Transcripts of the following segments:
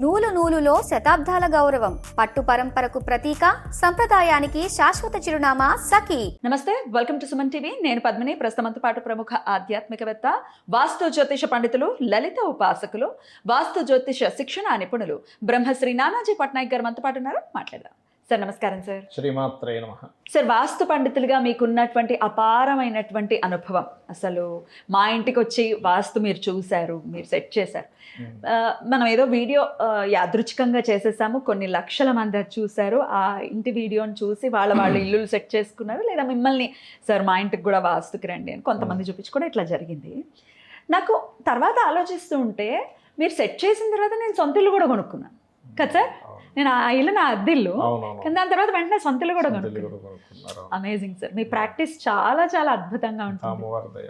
నూలు నూలులో శతాబ్దాల గౌరవం, పట్టు పరంపరకు ప్రతీక, సంప్రదాయానికి శాశ్వత చిరునామా సఖీ. నమస్తే, వెల్కమ్ టు సుమన్ టీవీ. నేను పద్మిని. ప్రస్తుతంతో పాటు ప్రముఖ ఆధ్యాత్మికవేత్త, వాస్తు జ్యోతిష పండితులు, లలిత ఉపాసకులు, వాస్తు జ్యోతిష శిక్షణ నిపుణులు బ్రహ్మశ్రీ నానాజీ పట్నాయక్ గారు మనతో పాటు ఉన్నారు. మాట్లాడదాం. సార్ నమస్కారం. సార్ శ్రీమాత్రే నమః. సార్, వాస్తు పండితులుగా మీకున్నటువంటి అపారమైనటువంటి అనుభవం, అసలు మా ఇంటికి వచ్చి వాస్తు మీరు చూశారు, మీరు సెట్ చేశారు. మనం ఏదో వీడియో యాదృచ్ఛికంగా చేసేసాము, కొన్ని లక్షల మంది అది చూశారు. ఆ ఇంటి వీడియోని చూసి వాళ్ళ ఇల్లులు సెట్ చేసుకున్నారు, లేదా మిమ్మల్ని సార్ మా ఇంటికి కూడా వాస్తుకి రండి అని కొంతమంది చూపించుకోవడం ఇట్లా జరిగింది. నాకు తర్వాత ఆలోచిస్తూ ఉంటే, మీరు సెట్ చేసిన తర్వాత నేను సొంత ఇల్లు కూడా కొనుక్కున్నాను కదా సార్. నేను ఆ ఇల్లు నా అద్దిల్లు, కానీ దాని తర్వాత వెంటనే సొంత ఇల్లు కూడా కొనుక్కున్నాను. అమేజింగ్ సార్, మీ ప్రాక్టీస్ చాలా చాలా అద్భుతంగా ఉంటుంది.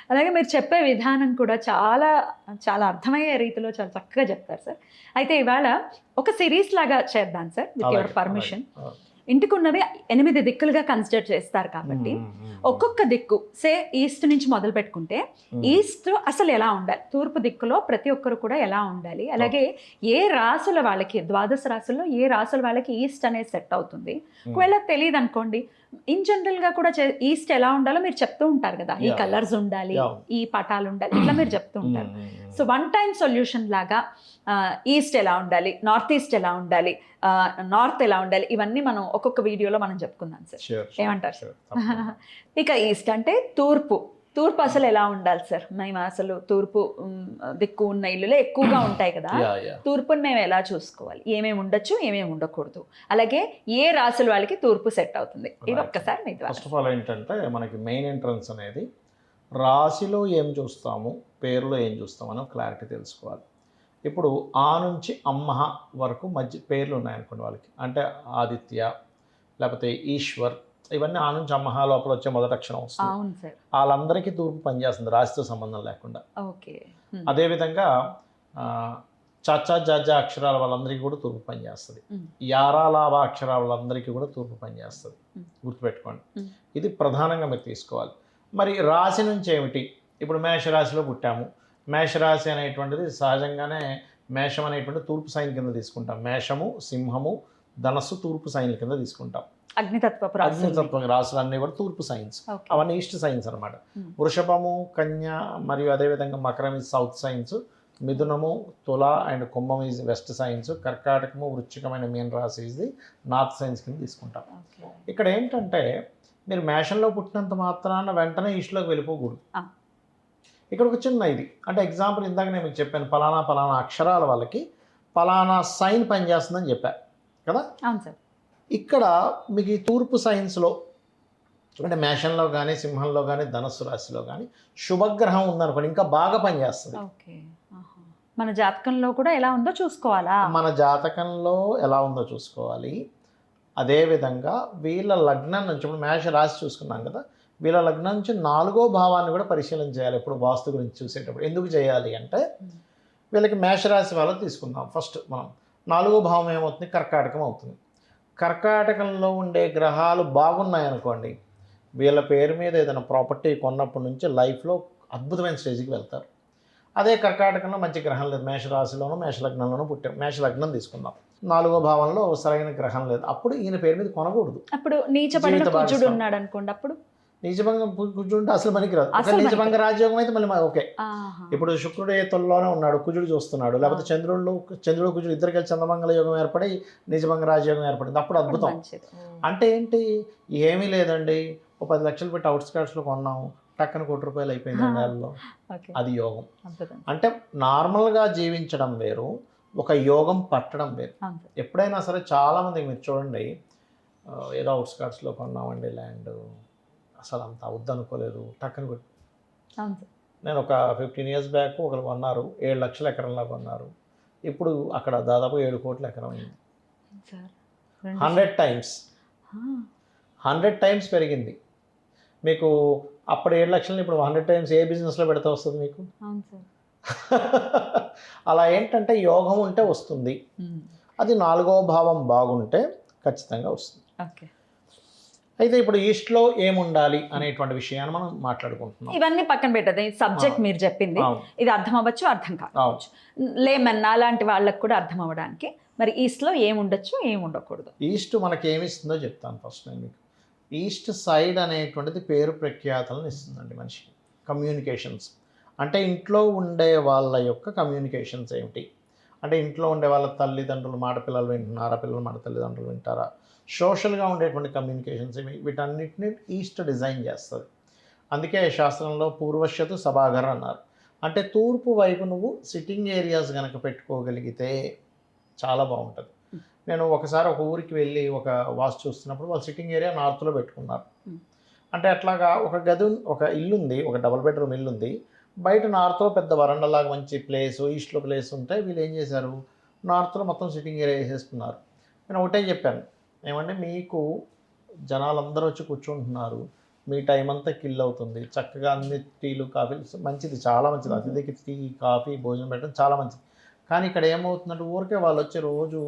అలాగే మీరు చెప్పే విధానం కూడా చాలా చాలా అర్థమయ్యే రీతిలో చాలా చక్కగా చెప్తారు సార్. అయితే ఇవాళ ఒక సిరీస్ లాగా చేద్దాం సార్, విత్ యువర్ పర్మిషన్. ఇంటికి ఉన్నవి 8 దిక్కులుగా కన్సిడర్ చేస్తారు కాబట్టి ఒక్కొక్క దిక్కు, సే ఈస్ట్ నుంచి మొదలు పెట్టుకుంటే ఈస్ట్ అసలు ఎలా ఉండాలి, తూర్పు దిక్కులో ప్రతి ఒక్కరు కూడా ఎలా ఉండాలి, అలాగే ఏ రాసుల వాళ్ళకి, ద్వాదశ రాసుల్లో ఏ రాసుల వాళ్ళకి ఈస్ట్ అనేది సెట్ అవుతుంది. ఒకవేళ తెలియదు అనుకోండి, ఇన్ జనరల్ గా కూడా ఈస్ట్ ఎలా ఉండాలో మీరు చెప్తూ ఉంటారు కదా, ఈ కలర్స్ ఉండాలి, ఈ పటాలు ఉండాలి, ఇట్లా మీరు చెప్తూ ఉంటారు. సో వన్ టైం సొల్యూషన్ లాగా ఈస్ట్ ఎలా ఉండాలి, నార్త్ ఈస్ట్ ఎలా ఉండాలి, నార్త్ ఎలా ఉండాలి, ఇవన్నీ మనం ఒక్కొక్క వీడియోలో మనం చెప్పుకుందాం సార్. ఏమంటారు సార్? ఇక ఈస్ట్ అంటే తూర్పు. తూర్పు అసలు ఎలా ఉండాలి సార్? మేము అసలు తూర్పు దిక్కు ఉన్న ఇల్లులే ఎక్కువగా ఉంటాయి కదా, తూర్పుని మేము ఎలా చూసుకోవాలి, ఏమేమి ఉండొచ్చు, ఏమేమి ఉండకూడదు, అలాగే ఏ రాసుల వాళ్ళకి తూర్పు సెట్ అవుతుంది, ఇది ఒక్కసారి మీ ద్వారా. ఫస్ట్ ఆఫ్ ఆల్ ఏంటంటే, మనకి మెయిన్ ఎంట్రన్స్ అనేది రాశిలో ఏం చూస్తాము, పేరులో ఏం చూస్తాము అని క్లారిటీ తెలుసుకోవాలి. ఇప్పుడు ఆ నుంచి అమ్మహ వరకు మధ్య పేర్లు ఉన్నాయనుకోండి వాళ్ళకి, అంటే ఆదిత్య లేకపోతే ఈశ్వర్, ఇవన్నీ ఆ నుంచి అమ్మహ లోపల వచ్చే మొదటి అక్షరం వస్తుంది. వాళ్ళందరికీ తూర్పు పనిచేస్తుంది, రాశితో సంబంధం లేకుండా. అదేవిధంగా చాచా జాజా అక్షరాల వాళ్ళందరికీ కూడా తూర్పు పనిచేస్తుంది. యారాలాభ అక్షరాల వాళ్ళందరికీ కూడా తూర్పు పనిచేస్తుంది, గుర్తుపెట్టుకోండి. ఇది ప్రధానంగా మీరు తీసుకోవాలి. మరి రాశి నుంచి ఏమిటి? ఇప్పుడు మేషరాశిలో పుట్టాము. మేషరాశి అనేటువంటిది సహజంగానే మేషం అనేటువంటి తూర్పు సైన్ కింద తీసుకుంటాం. మేషము, సింహము, ధనస్సు తూర్పు సైన్ల కింద తీసుకుంటాం. అగ్నితత్వ రాశులు అన్నీ కూడా తూర్పు సైన్స్, అవన్నీ ఈస్ట్ సైన్స్ అనమాట. వృషభము, కన్య మరియు అదేవిధంగా మకరం ఈజ్ సౌత్ సైన్స్, మిథునము, తుల అండ్ కుంభం ఈజ్ వెస్ట్ సైన్స్, కర్కాటకము, వృశ్చికమైన మీన రాశి ఈజ్ ది నార్త్ సైన్స్ కింద తీసుకుంటాం. ఇక్కడ ఏంటంటే, మీరు మేషంలో పుట్టినంత మాత్రాన వెంటనే ఈస్ట్లోకి వెళ్ళిపోకూడదు. ఇక్కడ ఒక చిన్న ఇది అంటే ఎగ్జాంపుల్, ఇందాక నేను మీకు చెప్పాను, పలానా అక్షరాల వాళ్ళకి పలానా సైన్ పనిచేస్తుందని చెప్పాను కదా. అవును సార్. ఇక్కడ మీకు ఈ తూర్పు సైన్స్లో అంటే మేషంలో కానీ, సింహంలో కానీ, ధనస్సు రాశిలో కానీ శుభగ్రహం ఉందనుకోండి, ఇంకా బాగా పనిచేస్తుంది. మన జాతకంలో కూడా ఎలా ఉందో చూసుకోవాలా? మన జాతకంలో ఎలా ఉందో చూసుకోవాలి. అదేవిధంగా వీళ్ళ లగ్నం నుంచి, ఇప్పుడు మేష రాశి చూసుకున్నాం కదా, వీళ్ళ లగ్నం నుంచి 4వ భావాన్ని కూడా పరిశీలన చేయాలి ఇప్పుడు వాస్తు గురించి చూసేటప్పుడు. ఎందుకు చేయాలి అంటే, వీళ్ళకి మేషరాశి వాళ్ళకి తీసుకుందాం. ఫస్ట్ మనం 4వ భావం ఏమవుతుంది? కర్కాటకం అవుతుంది. కర్కాటకంలో ఉండే గ్రహాలు బాగున్నాయనుకోండి, వీళ్ళ పేరు మీద ఏదైనా ప్రాపర్టీ కొన్నప్పటి నుంచి లైఫ్లో అద్భుతమైన స్టేజ్కి వెళ్తారు. అదే కర్కాటకంలో మంచి గ్రహం లేదు, మేషరాశిలోనూ మేషలగ్నంలోనూ పుట్టాం, మేషలగ్నం తీసుకుందాం, 4వ భావంలో సరైన గ్రహం లేదు, అప్పుడు ఈయన పేరు మీద కొనకూడదు. అప్పుడు నీచపడిన కుజుడు ఉన్నాడు అనుకోండి, అప్పుడు నీచభంగం కూర్చుంటే అసలు మనకి రాదు. నీచభంగ రాజయోగం అయితే మళ్ళీ ఓకే. ఇప్పుడు శుక్రుడు ఏ తొలిలోనే ఉన్నాడు, కుజుడు చూస్తున్నాడు, లేకపోతే చంద్రుడు కుజుడు ఇద్దరు కలిసి చంద్రమంగళ యోగం ఏర్పడి నీచభంగ రాజయోగం ఏర్పడింది, అప్పుడు అద్భుతం. అంటే ఏంటి? ఏమీ లేదండి, ఒక 10 లక్షలు పెట్టి అవుట్స్కర్ట్స్లో కొన్నాము, టక్కన ₹1 అయిపోయింది నెలలో, అది యోగం. అంటే నార్మల్గా జీవించడం వేరు, ఒక యోగం పట్టడం వేరు. ఎప్పుడైనా సరే చాలామంది మీరు చూడండి, ఏదో అవుట్స్కర్ట్స్లో కొన్నామండి ల్యాండ్, అసలు అంత వద్దనుకోలేదు, టక్కన కొట్టి. నేను ఒక 15 years బ్యాక్ ఒకరు కొన్నారు, 7 లక్షల ఎకరంలో కొన్నారు, ఇప్పుడు అక్కడ దాదాపు 7 కోట్ల ఎకరం అయింది. 100 times పెరిగింది. మీకు అప్పుడు 7 లక్షలని ఇప్పుడు 100 times ఏ బిజినెస్లో పెడితే వస్తుంది మీకు? అలా ఏంటంటే యోగం ఉంటే వస్తుంది, అది 4వ భావం బాగుంటే ఖచ్చితంగా వస్తుంది. అయితే ఇప్పుడు ఈస్ట్లో ఏముండాలి అనేటువంటి విషయాన్ని మనం మాట్లాడుకుంటున్నాం. ఇవన్నీ పక్కన పెట్టదు, సబ్జెక్ట్ మీరు చెప్పింది ఇది అర్థం అవ్వచ్చు, అర్థం కావచ్చు, లేమన్నా అలాంటి వాళ్ళకి కూడా అర్థం అవ్వడానికి. మరి ఈస్ట్లో ఏముండొచ్చు, ఏమి ఉండకూడదు? ఈస్ట్ మనకి ఏమి ఇస్తుందో చెప్తాను ఫస్ట్ నేను మీకు. ఈస్ట్ సైడ్ అనేటువంటిది పేరు ప్రఖ్యాతలను ఇస్తుందండి మనిషికి. కమ్యూనికేషన్స్ అంటే ఇంట్లో ఉండే వాళ్ళ యొక్క కమ్యూనికేషన్స్ ఏమిటి అంటే, ఇంట్లో ఉండే వాళ్ళ తల్లిదండ్రులు మాట పిల్లలు వింటున్నారా, పిల్లలు మాట తల్లిదండ్రులు వింటారా, సోషల్గా ఉండేటువంటి కమ్యూనికేషన్స్ ఏమి, వీటన్నిటిని ఈస్ట్ డిజైన్ చేస్తుంది. అందుకే శాస్త్రంలో పూర్వశ్యతు సభాఘర్ అన్నారు. అంటే తూర్పు వైపు నువ్వు సిట్టింగ్ ఏరియాస్ కనుక పెట్టుకోగలిగితే చాలా బాగుంటుంది. నేను ఒకసారి ఒక ఊరికి వెళ్ళి ఒక వాస్తు చూస్తున్నప్పుడు వాళ్ళు సిట్టింగ్ ఏరియా నార్త్లో పెట్టుకున్నారు. అంటే అట్లాగా ఒక గది, ఒక ఇల్లు ఉంది, ఒక డబుల్ బెడ్రూమ్ ఇల్లు ఉంది, బయట నార్త్లో పెద్ద వరండలాగా మంచి ప్లేస్, ఈస్ట్లో ప్లేస్ ఉంటే వీళ్ళు ఏం చేశారు, నార్త్లో మొత్తం సిట్టింగ్ ఏరియా వేసేసుకున్నారు. నేను ఒకటే చెప్పాను, ఏమంటే మీకు జనాలందరూ వచ్చి కూర్చుంటున్నారు, మీ టైం అంతా కిల్ అవుతుంది, చక్కగా అన్ని టీలు కాఫీలు మంచిది, చాలా మంచిది, అతిథికి టీ కాఫీ భోజనం పెట్టడం చాలా మంచిది. కానీ ఇక్కడ ఏమవుతుందంటే ఊరికే వాళ్ళు వచ్చి రోజు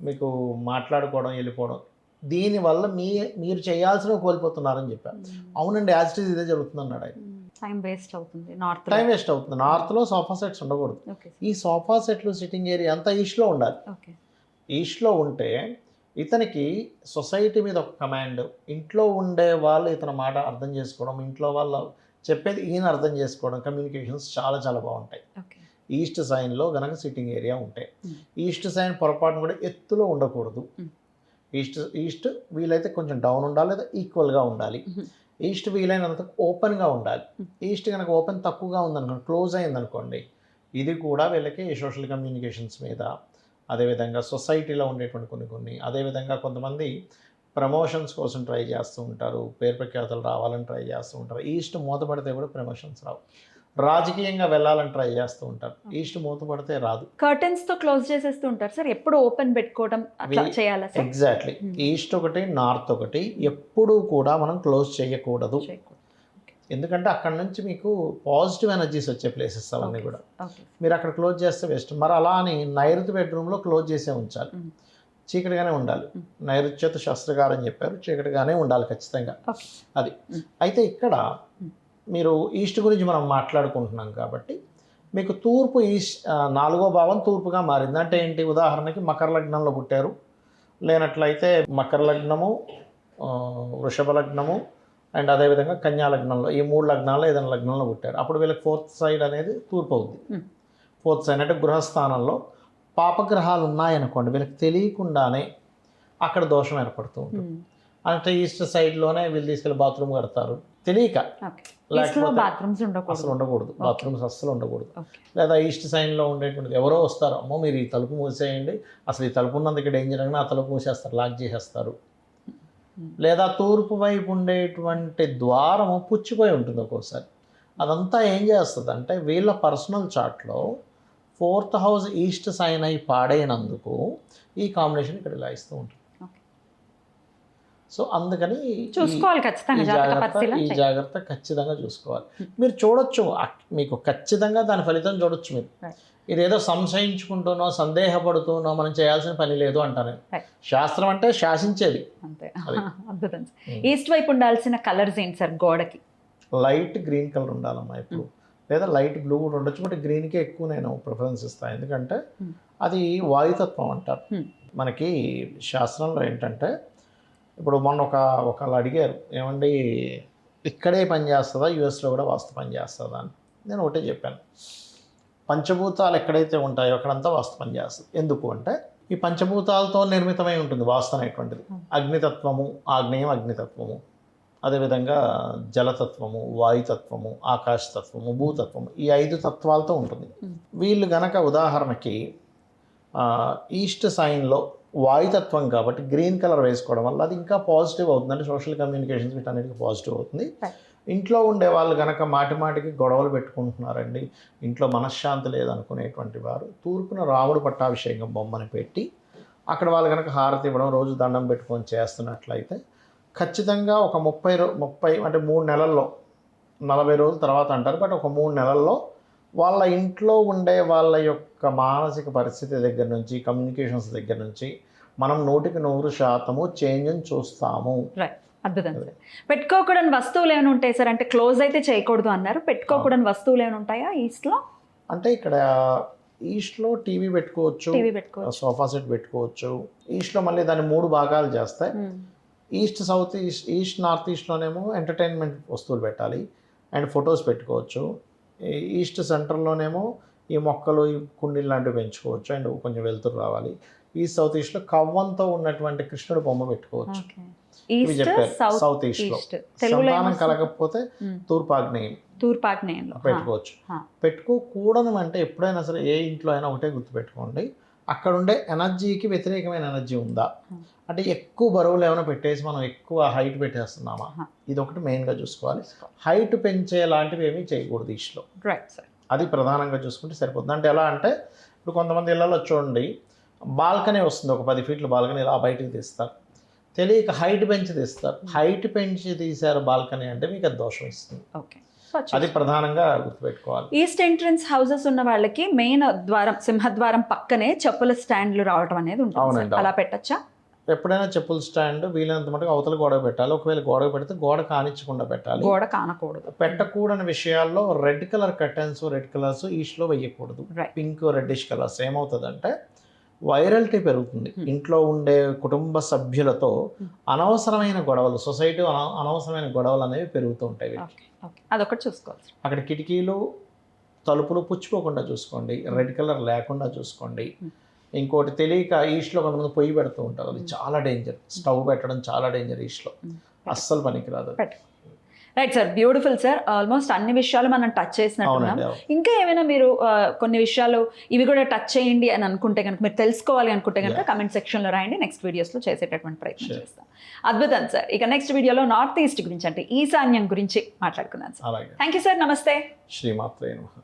మీకు మాట్లాడుకోవడం, వెళ్ళిపోవడం, దీనివల్ల మీరు చేయాల్సినవి కోల్పోతున్నారని చెప్పాను. అవునండి, యాజ్ ఇట్ ఈజ్ ఇదే జరుగుతుంది అన్నాడు ఆయన. టైం వేస్ట్ అవుతుంది, టైం వేస్ట్ అవుతుంది. నార్త్లో సోఫా సెట్స్ ఉండకూడదు. ఈ సోఫా సెట్లు సిట్టింగ్ ఏరియా అంతా ఈస్ట్లో ఉండాలి. ఈస్ట్లో ఉంటే ఇతనికి సొసైటీ మీద ఒక కమాండ్, ఇంట్లో ఉండే వాళ్ళు ఇతని మాట అర్థం చేసుకోవడం, ఇంట్లో వాళ్ళు చెప్పేది ఈయన అర్థం చేసుకోవడం, కమ్యూనికేషన్స్ చాలా చాలా బాగుంటాయి. ఈస్ట్ సైన్లో కనుక సిట్టింగ్ ఏరియా ఉంటే, ఈస్ట్ సైన్ పొరపాటును కూడా ఎత్తులో ఉండకూడదు. ఈస్ట్ వీలైతే కొంచెం డౌన్ ఉండాలి, లేదా ఈక్వల్గా ఉండాలి. ఈస్ట్ వీలైనంత ఓపెన్గా ఉండాలి. ఈస్ట్ కనుక ఓపెన్ తక్కువగా ఉందనుకోండి, క్లోజ్ అయిందనుకోండి, ఇది కూడా వీళ్ళకి సోషల్ కమ్యూనికేషన్స్ మీద, అదేవిధంగా సొసైటీలో ఉండేటువంటి కొన్ని అదేవిధంగా కొంతమంది ప్రమోషన్స్ కోసం ట్రై చేస్తూ ఉంటారు, పేరు ప్రఖ్యాతలు రావాలని ట్రై చేస్తూ ఉంటారు. ఈస్ట్ మూతపడితే కూడా ప్రమోషన్స్ రావు. రాజకీయంగా వెళ్ళాలని ట్రై చేస్తూ ఉంటారు, ఈస్ట్ మూతపడితే రాదు. కర్టెన్స్ తో క్లోజ్ చేసేస్తూ ఉంటారు సార్, ఎప్పుడు ఓపెన్ పెట్టుకోవడం అట్లా చేయాలా సార్? ఎగ్జాక్ట్లీ, ఈస్ట్ ఒకటి నార్త్ ఒకటి ఎప్పుడూ కూడా మనం క్లోజ్ చేయకూడదు. ఎందుకంటే అక్కడ నుంచి మీకు పాజిటివ్ ఎనర్జీస్ వచ్చే ప్లేసెస్ అవన్నీ కూడా. మీరు అక్కడ క్లోజ్ చేస్తే వేస్ట్. మరి అలా అని నైరుతి బెడ్రూమ్లో క్లోజ్ చేసే ఉంచాలి, చీకటిగానే ఉండాలి. నైరుత్యత శాస్త్రకారం చెప్పారు, చీకటిగానే ఉండాలి ఖచ్చితంగా. అది అయితే ఇక్కడ మీరు ఈస్ట్ గురించి మనం మాట్లాడుకుంటున్నాం కాబట్టి మీకు తూర్పు ఈస్ట్ 4వ భావం తూర్పుగా మారింది. అంటే ఏంటి, ఉదాహరణకి మకర లగ్నంలో పుట్టారు, లేనట్లయితే మకర లగ్నము, వృషభ లగ్నము అండ్ అదేవిధంగా కన్యా లగ్నంలో, ఈ 3 లగ్నాల్లో ఏదైనా లగ్నంలో పుట్టారు, అప్పుడు వీళ్ళకి 4th సైడ్ అనేది తూర్పు అవుతుంది. 4th సైడ్ అంటే గృహస్థానంలో పాపగ్రహాలు ఉన్నాయనుకోండి, వీళ్ళకి తెలియకుండానే అక్కడ దోషం ఏర్పడుతూ ఉంటుంది. అంటే ఈస్ట్ సైడ్లోనే వీళ్ళు తీసుకెళ్ళి బాత్రూమ్ కడతారు తెలియక, లేకపోతే అసలు ఉండకూడదు, బాత్రూమ్స్ అస్సలు ఉండకూడదు. లేదా ఈస్ట్ సైడ్లో ఉండేటువంటిది ఎవరో వస్తారు, అమ్మో మీరు ఈ తలుపు మూసేయండి, అసలు ఈ తలుపు ఉన్నందుకు డేంజర్ అని ఆ తలుపు మూసేస్తారు, లాక్ చేసేస్తారు. లేదా తూర్పు వైపు ఉండేటువంటి ద్వారము పుచ్చిపోయి ఉంటుంది ఒక్కోసారి. అదంతా ఏం చేస్తుంది అంటే వీళ్ళ పర్సనల్ చార్ట్లో 4th హౌస్ ఈస్ట్ సైన్ అయి పాడైనందుకు ఈ కాంబినేషన్ ఇక్కడ ఇలా ఇస్తూ ఉంటుంది. సో అందుకని చూసుకోవాలి ఖచ్చితంగా, ఈ జాగ్రత్త ఖచ్చితంగా చూసుకోవాలి. మీరు చూడొచ్చు, మీకు ఖచ్చితంగా దాని ఫలితం చూడొచ్చు. మీరు ఇదేదో సంశయించుకుంటూనో సందేహపడుతూనో మనం చేయాల్సిన పని లేదు అంటాను. శాస్త్రం అంటే శాసించేది. అద్భుతం. ఈస్ట్ వైపు ఉండాల్సిన కలర్స్ ఏంటి సార్? గోడకి లైట్ గ్రీన్ కలర్ ఉండాలమ్మా ఇప్పుడు, లేదా లైట్ బ్లూ కూడా ఉండొచ్చు, బట్ గ్రీన్కే ఎక్కువ నేను ప్రిఫరెన్స్ ఇస్తాను. ఎందుకంటే అది వాయుతత్వం అంటారు. మనకి శాస్త్రంలో ఏంటంటే, ఇప్పుడు మొన్న ఒకళ్ళు అడిగారు, ఏమండి ఇక్కడే పని చేస్తుందా, యుఎస్లో కూడా వాస్తు పని చేస్తుందా అని. నేను ఒకటే చెప్పాను, పంచభూతాలు ఎక్కడైతే ఉంటాయో అక్కడంతా వాస్తు పని చేస్తుంది. ఎందుకు అంటే ఈ పంచభూతాలతో నిర్మితమై ఉంటుంది వాస్తు అనేటువంటిది. అగ్నితత్వము, ఆగ్నేయం అగ్నితత్వము, అదేవిధంగా జలతత్వము, వాయుతత్వము, ఆకాశతత్వము, భూతత్వము, ఈ 5 తత్వాలతో ఉంటుంది. వీళ్ళు గనక ఉదాహరణకి ఈస్ట్ సైన్లో వాయుతత్వం కాబట్టి గ్రీన్ కలర్ వేసుకోవడం వల్ల అది ఇంకా పాజిటివ్ అవుతుంది. అంటే సోషల్ కమ్యూనికేషన్స్ వీటన్నిటికీ పాజిటివ్ అవుతుంది. ఇంట్లో ఉండే వాళ్ళు కనుక మాటికి గొడవలు పెట్టుకుంటున్నారండి, ఇంట్లో మనశ్శాంతి లేదనుకునేటువంటి వారు తూర్పున రాముడు పట్టాభిషేకం బొమ్మని పెట్టి అక్కడ వాళ్ళు కనుక హారతి ఇవ్వడం, రోజు దండం పెట్టుకొని చేస్తున్నట్లయితే ఖచ్చితంగా ఒక 30 అంటే 3 నెలల్లో, 40 రోజుల తర్వాత అంటారు, బట్ ఒక 3 నెలల్లో వాళ్ళ ఇంట్లో ఉండే వాళ్ళ యొక్క మానసిక పరిస్థితి దగ్గర నుంచి, కమ్యూనికేషన్స్ దగ్గర నుంచి మనం 100% చేంజ్ని చూస్తాము. అద్భుతం సార్. పెట్టుకోకూడని వస్తువులు ఏమైనా ఉంటాయి సార్? అంటే క్లోజ్ అయితే చేయకూడదు అన్నారు, పెట్టుకోకూడని వస్తువులు ఏమైనా ఉంటాయా ఈస్ట్లో? అంటే ఇక్కడ ఈస్ట్లో టీవీ పెట్టుకోవచ్చు, టీవీ పెట్టుకోవచ్చు, సోఫా సెట్ పెట్టుకోవచ్చు. ఈస్ట్లో మళ్ళీ దాన్ని 3 భాగాలు చేస్తాయి. East, south east, east north ఈస్ట్లోనేమో ఎంటర్టైన్మెంట్ వస్తువులు పెట్టాలి అండ్ ఫొటోస్ పెట్టుకోవచ్చు. ఈస్ట్ సెంటర్లోనేమో ఈ మొక్కలు, ఈ కుండీలు లాంటివి పెంచుకోవచ్చు అండ్ కొంచెం వెలుతురు రావాలి. ఈస్ట్ సౌత్ ఈస్ట్లో కవ్వంతో ఉన్నటువంటి కృష్ణుడు బొమ్మ పెట్టుకోవచ్చు. ఇవి చెప్పారు. సౌత్ ఈస్ట్లో సంతానం కలగకపోతే తూర్పాగ్నేయంలో పెట్టుకోవచ్చు. పెట్టుకోకూడదు అంటే ఎప్పుడైనా సరే ఏ ఇంట్లో అయినా ఒకటే గుర్తుపెట్టుకోండి, అక్కడ ఉండే ఎనర్జీకి వ్యతిరేకమైన ఎనర్జీ ఉందా, అంటే ఎక్కువ బరువులు ఏమైనా పెట్టేసి మనం ఎక్కువ హైట్ పెట్టేస్తున్నామా, ఇది ఒకటి మెయిన్గా చూసుకోవాలి. హైట్ పెంచే లాంటివి ఏమీ చేయకూడదు ఈస్ట్లో. అది ప్రధానంగా చూసుకుంటే సరిపోతుంది. అంటే ఎలా అంటే ఇప్పుడు కొంతమంది ఇళ్లలో చూడండి, బాల్కనీ వస్తుంది, ఒక 10 ఫీట్ల బాల్కనీ ఇలా బయటకు తీస్తారు, తెలియక హైట్ పెంచి తీస్తారు. హైట్ పెంచి తీశారు బాల్కనీ అంటే మీకు అది దోషం ఇస్తుంది. అది ప్రధానంగా గుర్తుపెట్టుకోవాలి. ఈస్ట్ ఎంట్రన్స్ హౌసెస్ ఉన్న వాళ్ళకి మెయిన్ ద్వారం, సింహద్వారం పక్కనే చెప్పుల స్టాండ్లు రావడం అనేది ఉంటుంది, అలా పెట్టచ్చా? ఎప్పుడైనా చెప్పుల స్టాండ్ వీలైనంత మటుకు అవతల గోడ పెట్టాలి. ఒకవేళ గోడ పెడితే గోడ కానిచ్చకుండా పెట్టాలి. గోడ కానకూడదు. పెట్టకూడని విషయాల్లో red colour curtains, red colours ఈస్ట్లో వేయకూడదు. పింక్, రెడ్డిష్ కలర్స్ ఏమవుతుందంటే వైరల్టీ పెరుగుతుంది. ఇంట్లో ఉండే కుటుంబ సభ్యులతో అనవసరమైన గొడవలు, సొసైటీ అనవసరమైన గొడవలు అనేవి పెరుగుతూ ఉంటాయి. అదొకటి చూసుకోవాలి. అక్కడ కిటికీలు, తలుపులు పుచ్చుకోకుండా చూసుకోండి, రెడ్ కలర్ లేకుండా చూసుకోండి. ఇంకోటి తెలియక ఈస్ట్లో కొంతమంది పొయ్యి పెడుతూ ఉంటారు, అది చాలా డేంజర్. స్టవ్ పెట్టడం చాలా డేంజర్ ఈస్ట్లో, అస్సలు పనికిరాదు. Right sir, beautiful sir. Almost అన్ని విషయాలు మనం టచ్ చేసినట్టున్నాం. ఇంకా ఏమైనా మీరు కొన్ని విషయాలు ఇవి కూడా టచ్ చేయండి అని అనుకుంటే కనుక, మీరు తెలుసుకోవాలి అనుకుంటే కనుక కమెంట్ సెక్షన్లో రాయండి, నెక్స్ట్ వీడియోస్లో చేసేటటువంటి ప్రయత్నం చేస్తాం. అద్భుతం సార్. ఇక నెక్స్ట్ వీడియోలో నార్త్ ఈస్ట్ గురించి, అంటే ఈశాన్యం గురించి మాట్లాడుకున్నాను సార్. థ్యాంక్ యూ సార్, నమస్తే. శ్రీమాత్రే నమః.